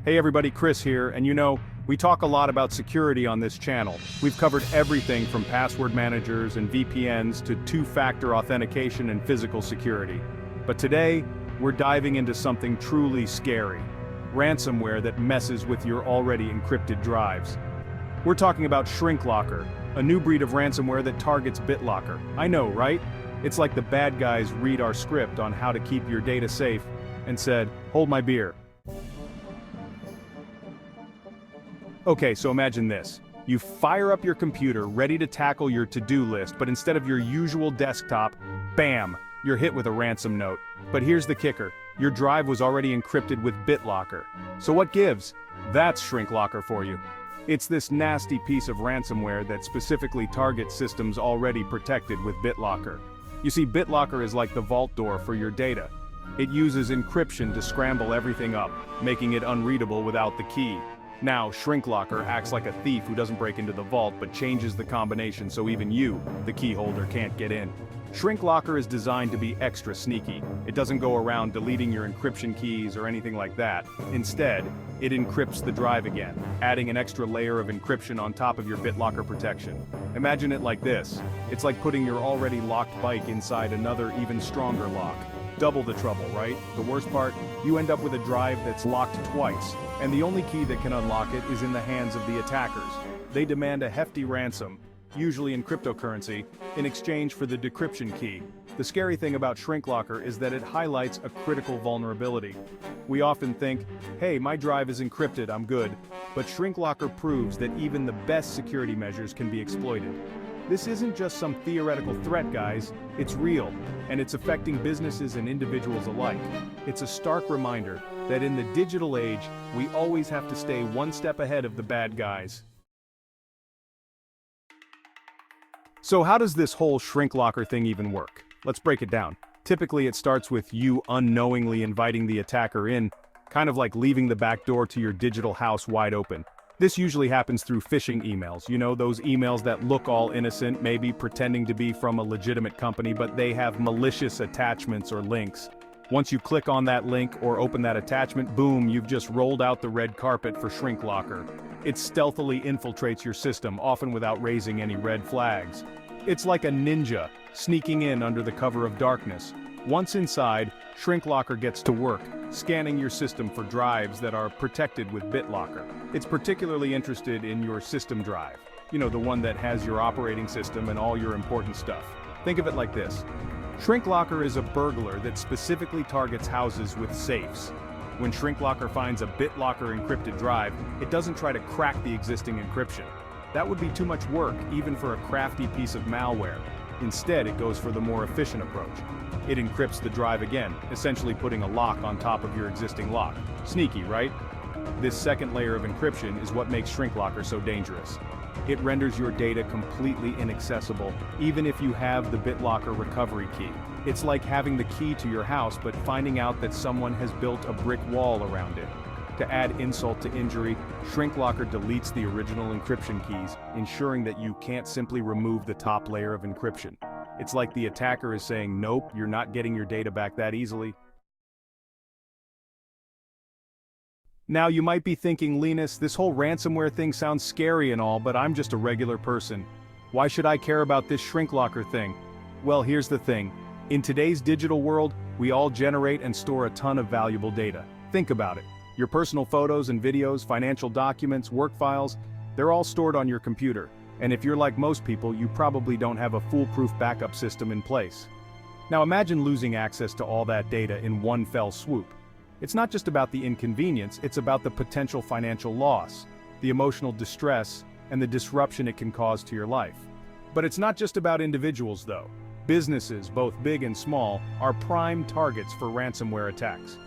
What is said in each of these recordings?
Hey everybody, Chris here, and we talk a lot about security on this channel. We've covered everything from password managers and VPNs to two-factor authentication and physical security. But today, we're diving into something truly scary. Ransomware that messes with your already encrypted drives. We're talking about Shrinklocker, a new breed of ransomware that targets BitLocker. I know, right? It's like the bad guys read our script on how to keep your data safe and said, "Hold my beer." Okay, so imagine this. You fire up your computer ready to tackle your to-do list, but instead of your usual desktop, bam, you're hit with a ransom note. But here's the kicker. Your drive was already encrypted with BitLocker. So what gives? That's Shrinklocker for you. It's this nasty piece of ransomware that specifically targets systems already protected with BitLocker. You see, BitLocker is like the vault door for your data. It uses encryption to scramble everything up, making it unreadable without the key. Now, Shrinklocker acts like a thief who doesn't break into the vault but changes the combination so even you, the key holder, can't get in. Shrinklocker is designed to be extra sneaky. It doesn't go around deleting your encryption keys or anything like that. Instead, it encrypts the drive again, adding an extra layer of encryption on top of your BitLocker protection. Imagine it like this. It's like putting your already locked bike inside another, even stronger lock. Double the trouble, right? The worst part, you end up with a drive that's locked twice, and the only key that can unlock it is in the hands of the attackers. They demand a hefty ransom, usually in cryptocurrency, in exchange for the decryption key. The scary thing about Shrinklocker is that it highlights a critical vulnerability. We often think, hey, my drive is encrypted, I'm good. But Shrinklocker proves that even the best security measures can be exploited. This isn't just some theoretical threat, guys. It's real, and it's affecting businesses and individuals alike. It's a stark reminder that in the digital age, we always have to stay one step ahead of the bad guys. So how does this whole Shrinklocker thing even work? Let's break it down. Typically, it starts with you unknowingly inviting the attacker in, kind of like leaving the back door to your digital house wide open. This usually happens through phishing emails, those emails that look all innocent, maybe pretending to be from a legitimate company, but they have malicious attachments or links. Once you click on that link or open that attachment, boom, you've just rolled out the red carpet for Shrinklocker. It stealthily infiltrates your system, often without raising any red flags. It's like a ninja, sneaking in under the cover of darkness. Once inside, Shrinklocker gets to work, scanning your system for drives that are protected with BitLocker. It's particularly interested in your system drive, the one that has your operating system and all your important stuff. Think of it like this. Shrinklocker is a burglar that specifically targets houses with safes. When Shrinklocker finds a BitLocker encrypted drive, it doesn't try to crack the existing encryption. That would be too much work, even for a crafty piece of malware. Instead, it goes for the more efficient approach. It encrypts the drive again, essentially putting a lock on top of your existing lock. Sneaky, right? This second layer of encryption is what makes Shrinklocker so dangerous. It renders your data completely inaccessible, even if you have the BitLocker recovery key. It's like having the key to your house, but finding out that someone has built a brick wall around it. To add insult to injury, Shrinklocker deletes the original encryption keys, ensuring that you can't simply remove the top layer of encryption. It's like the attacker is saying, nope, you're not getting your data back that easily. Now you might be thinking, Linus, this whole ransomware thing sounds scary and all, but I'm just a regular person. Why should I care about this Shrinklocker thing? Well, here's the thing. In today's digital world, we all generate and store a ton of valuable data. Think about it. Your personal photos and videos, financial documents, work files, they're all stored on your computer. And if you're like most people, you probably don't have a foolproof backup system in place. Now imagine losing access to all that data in one fell swoop. It's not just about the inconvenience, it's about the potential financial loss, the emotional distress, and the disruption it can cause to your life. But it's not just about individuals though. Businesses, both big and small, are prime targets for ransomware attacks.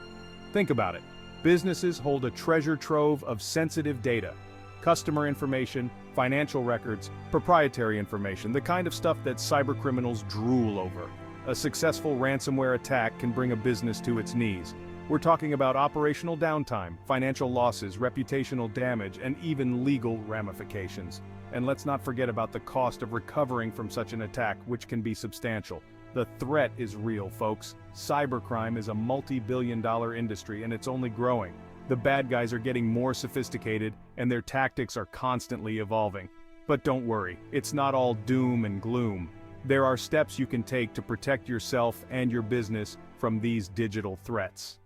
Think about it. Businesses hold a treasure trove of sensitive data. Customer information, financial records, proprietary information, the kind of stuff that cybercriminals drool over. A successful ransomware attack can bring a business to its knees. We're talking about operational downtime, financial losses, reputational damage, and even legal ramifications. And let's not forget about the cost of recovering from such an attack, which can be substantial. The threat is real, folks. Cybercrime is a multi-billion-dollar industry and it's only growing. The bad guys are getting more sophisticated, and their tactics are constantly evolving. But don't worry, it's not all doom and gloom. There are steps you can take to protect yourself and your business from these digital threats.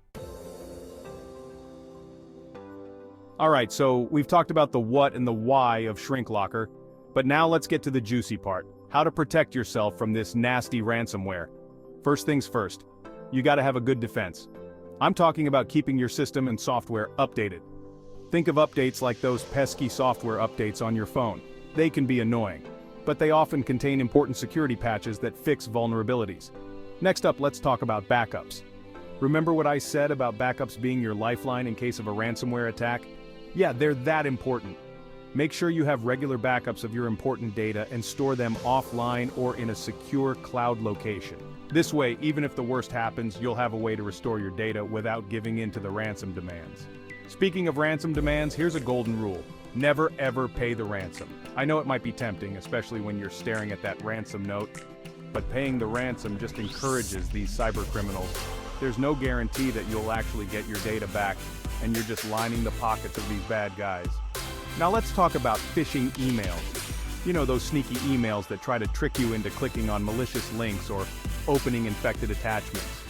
Alright, so we've talked about the what and the why of Shrinklocker, but now let's get to the juicy part: how to protect yourself from this nasty ransomware. First things first, you gotta have a good defense. I'm talking about keeping your system and software updated. Think of updates like those pesky software updates on your phone. They can be annoying, but they often contain important security patches that fix vulnerabilities. Next up, let's talk about backups. Remember what I said about backups being your lifeline in case of a ransomware attack? Yeah, they're that important. Make sure you have regular backups of your important data and store them offline or in a secure cloud location. This way, even if the worst happens, you'll have a way to restore your data without giving in to the ransom demands. Speaking of ransom demands, here's a golden rule: never ever pay the ransom. I know it might be tempting, especially when you're staring at that ransom note, but paying the ransom just encourages these cyber criminals. There's no guarantee that you'll actually get your data back, and you're just lining the pockets of these bad guys. Now let's talk about phishing emails. You know, those sneaky emails that try to trick you into clicking on malicious links or opening infected attachments.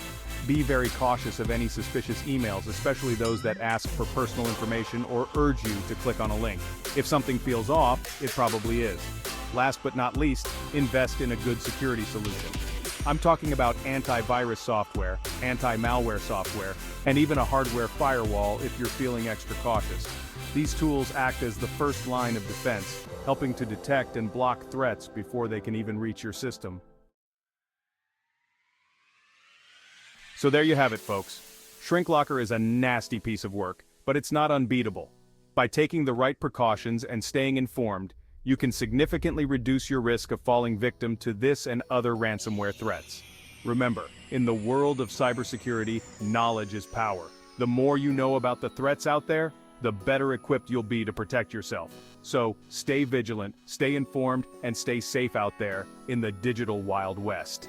Be very cautious of any suspicious emails, especially those that ask for personal information or urge you to click on a link. If something feels off, it probably is. Last but not least, invest in a good security solution. I'm talking about antivirus software, anti-malware software, and even a hardware firewall if you're feeling extra cautious. These tools act as the first line of defense, helping to detect and block threats before they can even reach your system. So there you have it, folks. Shrinklocker is a nasty piece of work, but it's not unbeatable. By taking the right precautions and staying informed, you can significantly reduce your risk of falling victim to this and other ransomware threats. Remember, in the world of cybersecurity, knowledge is power. The more you know about the threats out there, the better equipped you'll be to protect yourself. So, stay vigilant, stay informed, and stay safe out there in the digital Wild West.